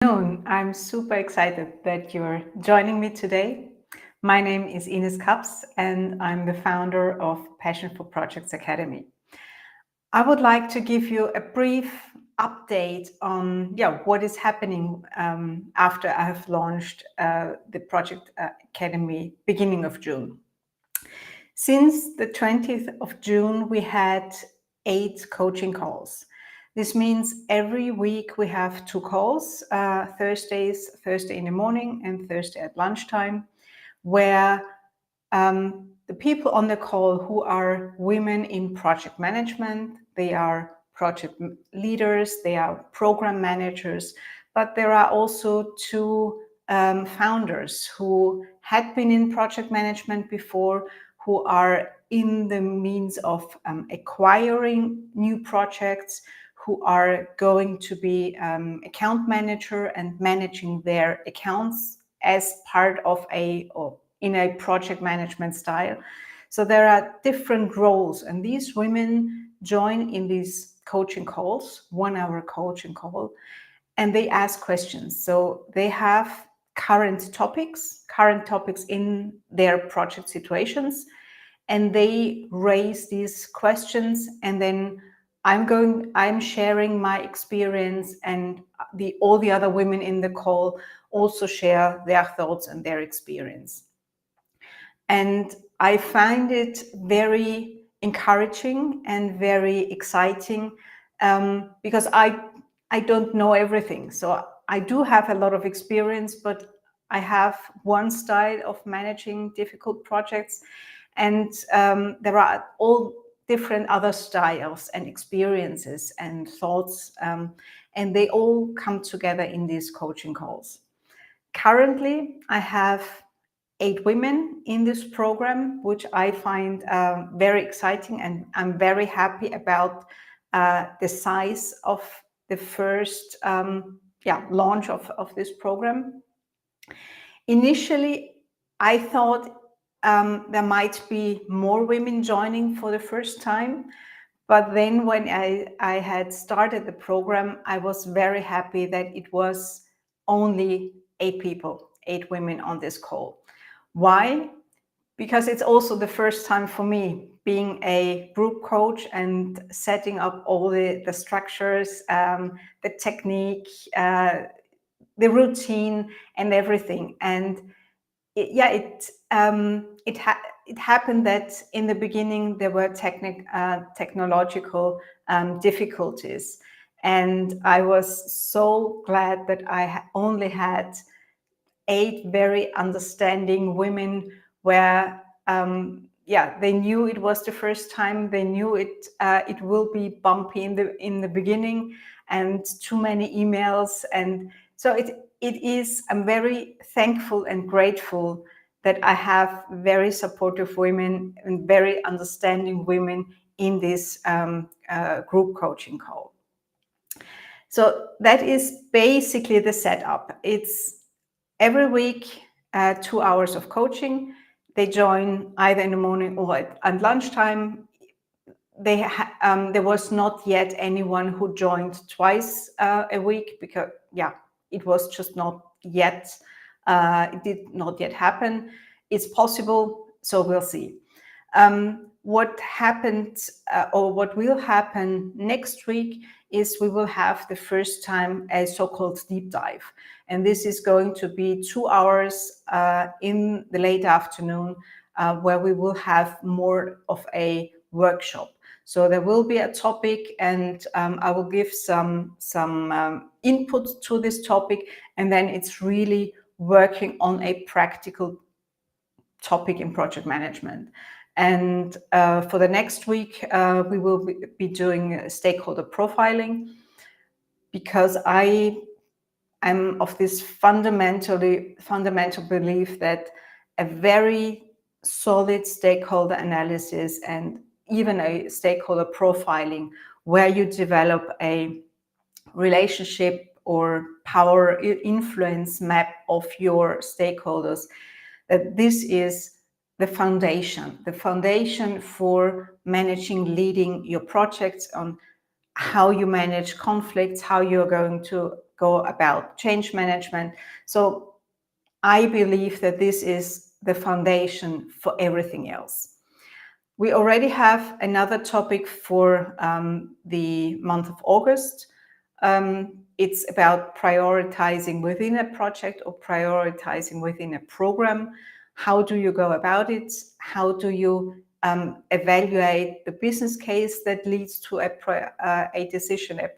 afternoon. I'm super excited that you're joining me today. My name is Ines Kaps, and I'm the founder of Passion for Projects Academy. I would like to give you a brief update on what is happening after I have launched the Project Academy beginning of June. Since the 20th of June, we had 8 coaching calls. This means every week we have 2 calls, Thursday in the morning and Thursday at lunchtime, where the people on the call who are women in project management, they are project leaders, they are program managers, but there are also 2 founders who had been in project management before, who are in the means of acquiring new projects, who are going to be account manager and managing their accounts as part of in a project management style. So there are different roles, and these women join in these coaching calls, 1-hour coaching call, and they ask questions. So they have current topics in their project situations, and they raise these questions, and then I'm sharing my experience, and all the other women in the call also share their thoughts and their experience. And I find it very encouraging and very exciting because I don't know everything. So I do have a lot of experience, but I have one style of managing difficult projects, and there are all different other styles and experiences and thoughts, and they all come together in these coaching calls. Currently, I have 8 women in this program, which I find very exciting, and I'm very happy about the size of the first launch of this program. Initially, I thought there might be more women joining for the first time, but then when I had started the program, I was very happy that it was only 8 people, 8 women on this call. Why? Because it's also the first time for me being a group coach and setting up all the structures, the technique, the routine and everything. And it happened that in the beginning there were technological difficulties. And I was so glad that I only had 8 very understanding women where they knew it was the first time. They knew it will be bumpy in the beginning and too many emails. And so I'm very thankful and grateful that I have very supportive women and very understanding women in this group coaching call. So that is basically the setup. It's every week, 2 hours of coaching. They join either in the morning or at lunchtime. There was not yet anyone who joined twice a week because, it was just not yet. It did not yet happen. It's possible, so we'll see. What happened or what will happen next week is we will have the first time a so-called deep dive. And this is going to be 2 hours in the late afternoon where we will have more of a workshop. So there will be a topic, and I will give some input to this topic, and then it's really working on a practical topic in project management. And for the next week, we will be doing stakeholder profiling, because I'm of this fundamental belief that a very solid stakeholder analysis and even a stakeholder profiling, where you develop a relationship or power influence map of your stakeholders, that this is the foundation for leading your projects, on how you manage conflicts, how you're going to go about change management. So I believe that this is the foundation for everything else. We already have another topic for the month of August. It's about prioritizing within a project or prioritizing within a program. How do you go about it? How do you evaluate the business case that leads to a decision, a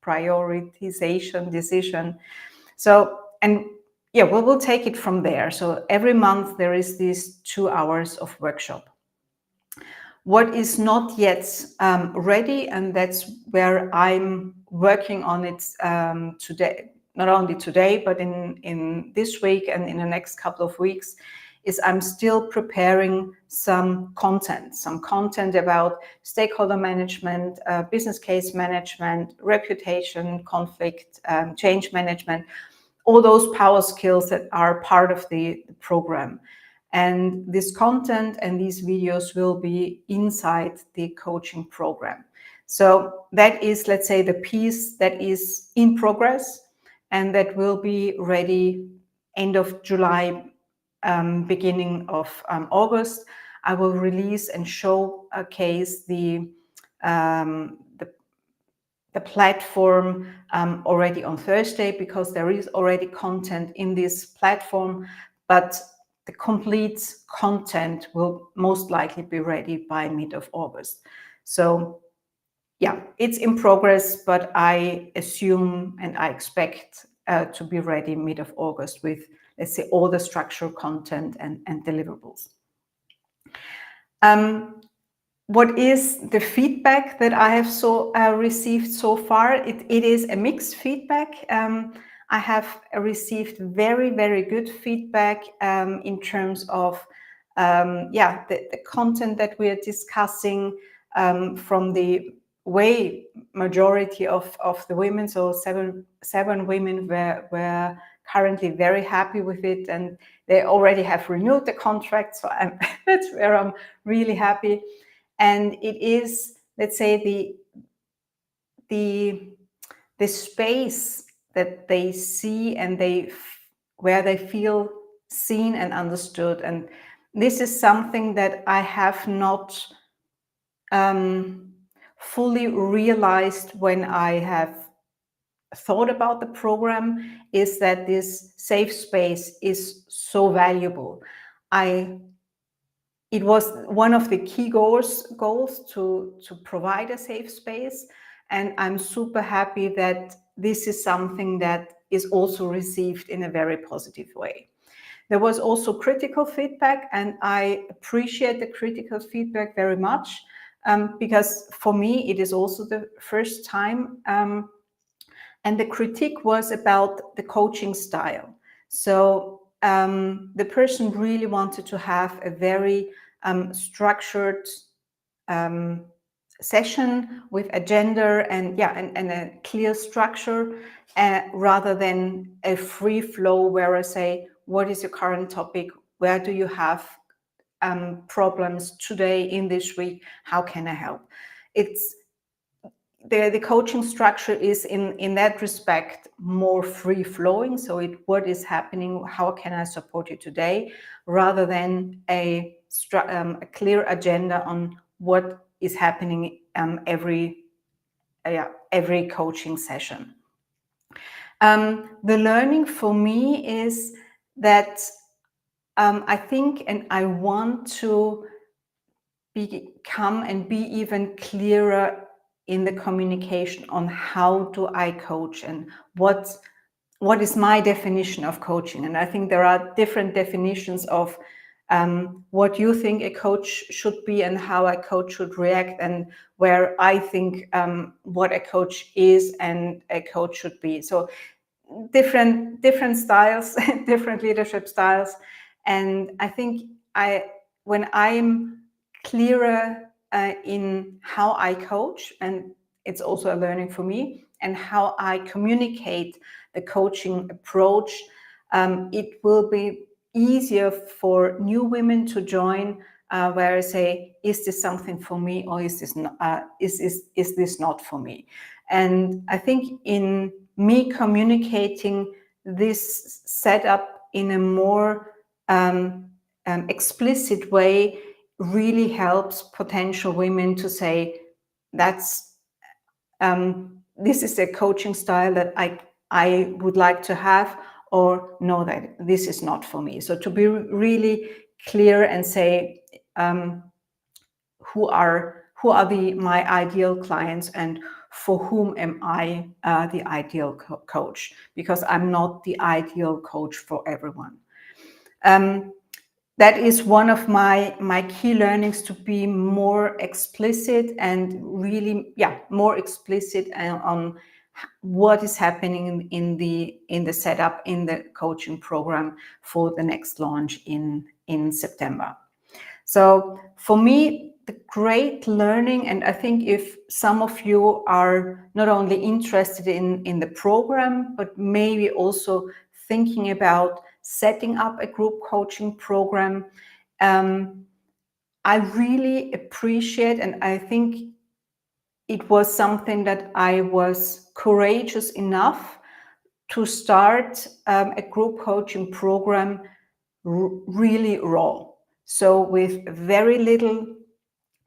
prioritization decision? So, and yeah, we'll take it from there. So every month there is these 2 hours of workshop. What is not yet ready, and that's where I'm working on it today, not only today, but in this week and in the next couple of weeks, is I'm still preparing some content about stakeholder management, business case management, reputation, conflict, change management, all those power skills that are part of the program. And this content and these videos will be inside the coaching program. So that is, let's say, the piece that is in progress and that will be ready end of July, beginning of August. I will release and showcase the platform already on Thursday, because there is already content in this platform, but the complete content will most likely be ready by mid of August. So yeah, it's in progress, but I assume and I expect to be ready mid of August with, let's say, all the structural content and deliverables. What is the feedback that I have received so far? It is a mixed feedback. I have received very, very good feedback in terms of the content that we are discussing, from the majority of the women. So seven women were currently very happy with it, and they already have renewed the contract. So that's where I'm really happy. And it is, let's say, the space that they see and where they feel seen and understood. And this is something that I have not fully realized when I have thought about the program, is that this safe space is so valuable. It was one of the key goals to provide a safe space. And I'm super happy that this is something that is also received in a very positive way. There was also critical feedback, and I appreciate the critical feedback very much, because for me, it is also the first time. And the critique was about the coaching style. So the person really wanted to have a very structured session with agenda and a clear structure, rather than a free flow where I say, what is your current topic? Where do you have problems today in this week? How can I help? It's the coaching structure is in that respect more free flowing. So what is happening? How can I support you today? Rather than a clear agenda on what is happening every coaching session. The learning for me is that I think, and I want to become and be even clearer in the communication on how do I coach and what is my definition of coaching. And I think there are different definitions of what you think a coach should be and how a coach should react, and where I think what a coach is and a coach should be. So different styles, different leadership styles. And I think when I'm clearer in how I coach, and it's also a learning for me, and how I communicate the coaching approach, it will be easier for new women to join, where I say, is this something for me, or is this not for me? And I think in me communicating this setup in a more explicit way really helps potential women to say, that's this is a coaching style that I would like to have, or no, that this is not for me. So to be really clear and say who are my ideal clients and for whom am I the ideal coach, because I'm not the ideal coach for everyone. That is one of my key learnings, to be more explicit and really, more explicit on what is happening in the setup, in the coaching program for the next launch in September. So for me, the great learning, and I think if some of you are not only interested in the program, but maybe also thinking about setting up a group coaching program, I really appreciate, and I think it was something that I was courageous enough to start a group coaching program really raw. So with very little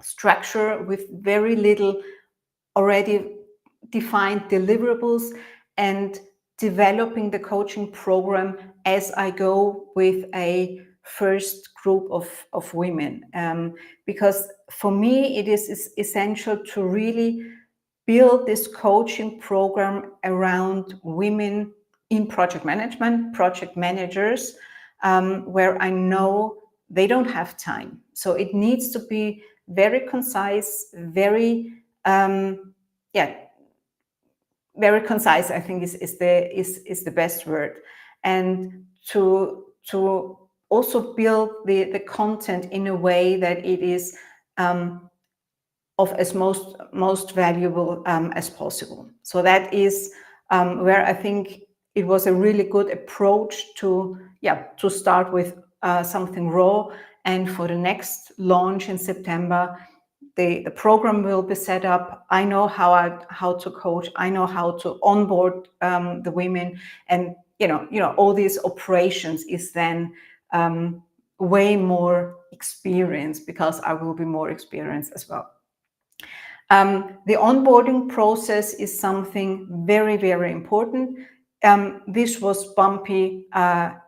structure, with very little already defined deliverables, and developing the coaching program as I go with a first group of women. Because for me, it is essential to really build this coaching program around women in project management, project managers, where I know they don't have time. So it needs to be very concise, very very concise, I think is the best word. And to also build the content in a way that it is of as most valuable as possible. So that is where I think it was a really good approach to start with something raw. And for the next launch in September, the program will be set up. I know how to coach. I know how to onboard the women, and all these operations is then way more experienced, because I will be more experienced as well. The onboarding process is something very, very important. This was bumpy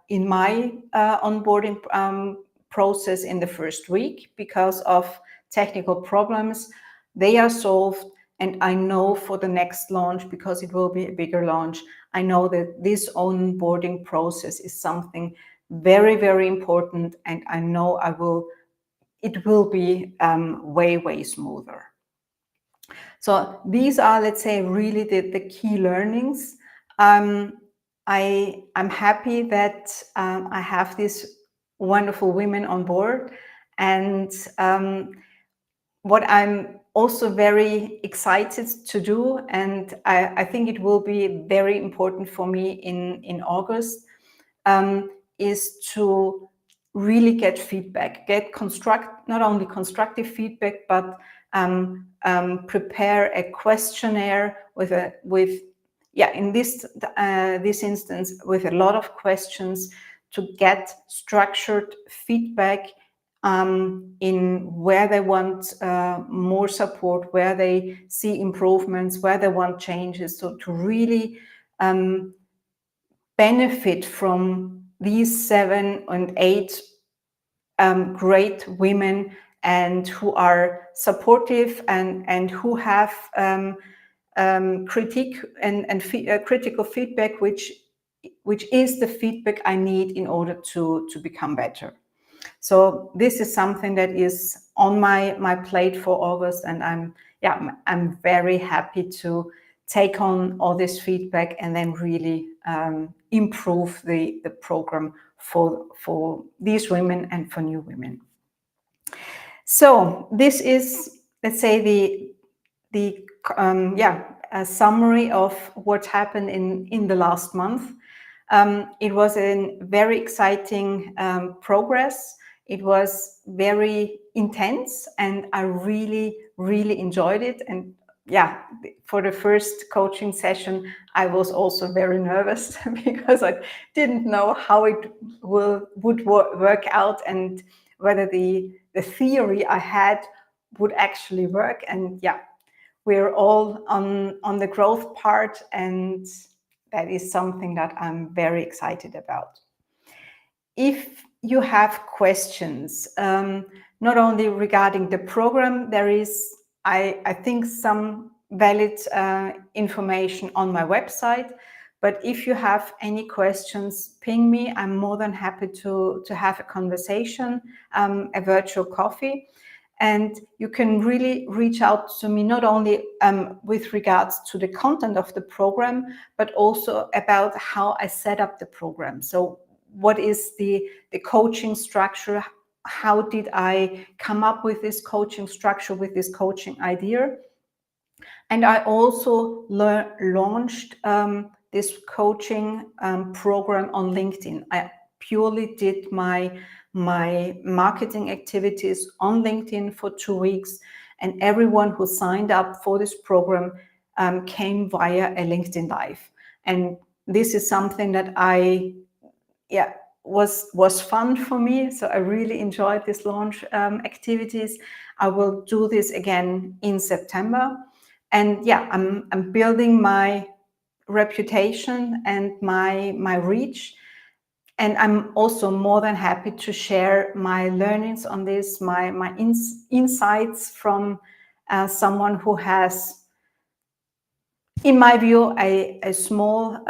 in my onboarding process in the first week because of technical problems. They are solved, and I know for the next launch, because it will be a bigger launch, I know that this onboarding process is something very, very important, and I know it will be way smoother. So these are, let's say, really the key learnings. I'm happy that I have these wonderful women on board, and what I'm also very excited to do, and I think it will be very important for me in August, is to really get feedback, not only constructive feedback, but prepare a questionnaire in this instance with a lot of questions to get structured feedback in where they want more support, where they see improvements, where they want changes. So to really benefit from these 7 and 8 great women, and who are supportive and who have critique and critical feedback, which is the feedback I need in order to become better. So this is something that is on my plate for August, and I'm very happy to take on all this feedback and then really improve the program for these women and for new women. So this is, let's say, a summary of what happened in the last month. It was a very exciting progress. It was very intense, and I really enjoyed it. And for the first coaching session, I was also very nervous because I didn't know how it would work out and whether the theory I had would actually work. And yeah, we're all on the growth part, and that is something that I'm very excited about. If you have questions, not only regarding the program, there is, I think, some valid information on my website. But if you have any questions, ping me. I'm more than happy to have a conversation, a virtual coffee. And you can really reach out to me, not only with regards to the content of the program, but also about how I set up the program. So what is the coaching structure? How did I come up with this coaching structure, with this coaching idea? And I also launched this coaching program on LinkedIn. I purely did my marketing activities on LinkedIn for 2 weeks, and everyone who signed up for this program came via a LinkedIn Live. And this is something that was fun for me. So I really enjoyed this launch activities. I will do this again in September. And yeah, I'm building my reputation and my reach. And I'm also more than happy to share my learnings on this, my insights from someone who has, in my view, a small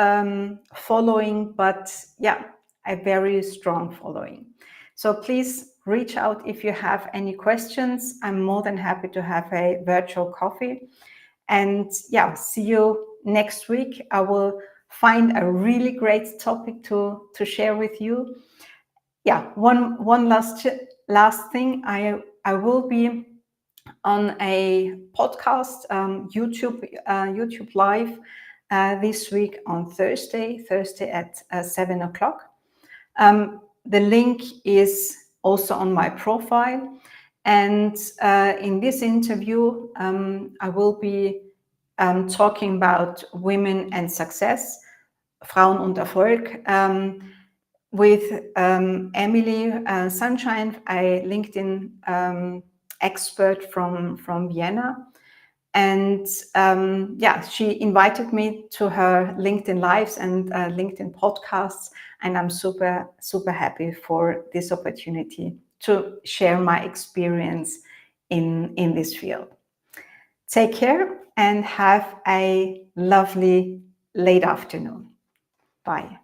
following, but yeah, a very strong following. So please reach out if you have any questions. I'm more than happy to have a virtual coffee. And yeah, see you next week. I will find a really great topic to share with you. Yeah, one last thing. I will be on a podcast, YouTube Live this week on Thursday at 7 o'clock. The link is also on my profile. And in this interview, I will be talking about women and success, Frauen und Erfolg, with Emily Sunshine, a LinkedIn expert from Vienna. And she invited me to her LinkedIn Lives and LinkedIn podcasts. And I'm super, super happy for this opportunity to share my experience in this field. Take care and have a lovely late afternoon. Bye.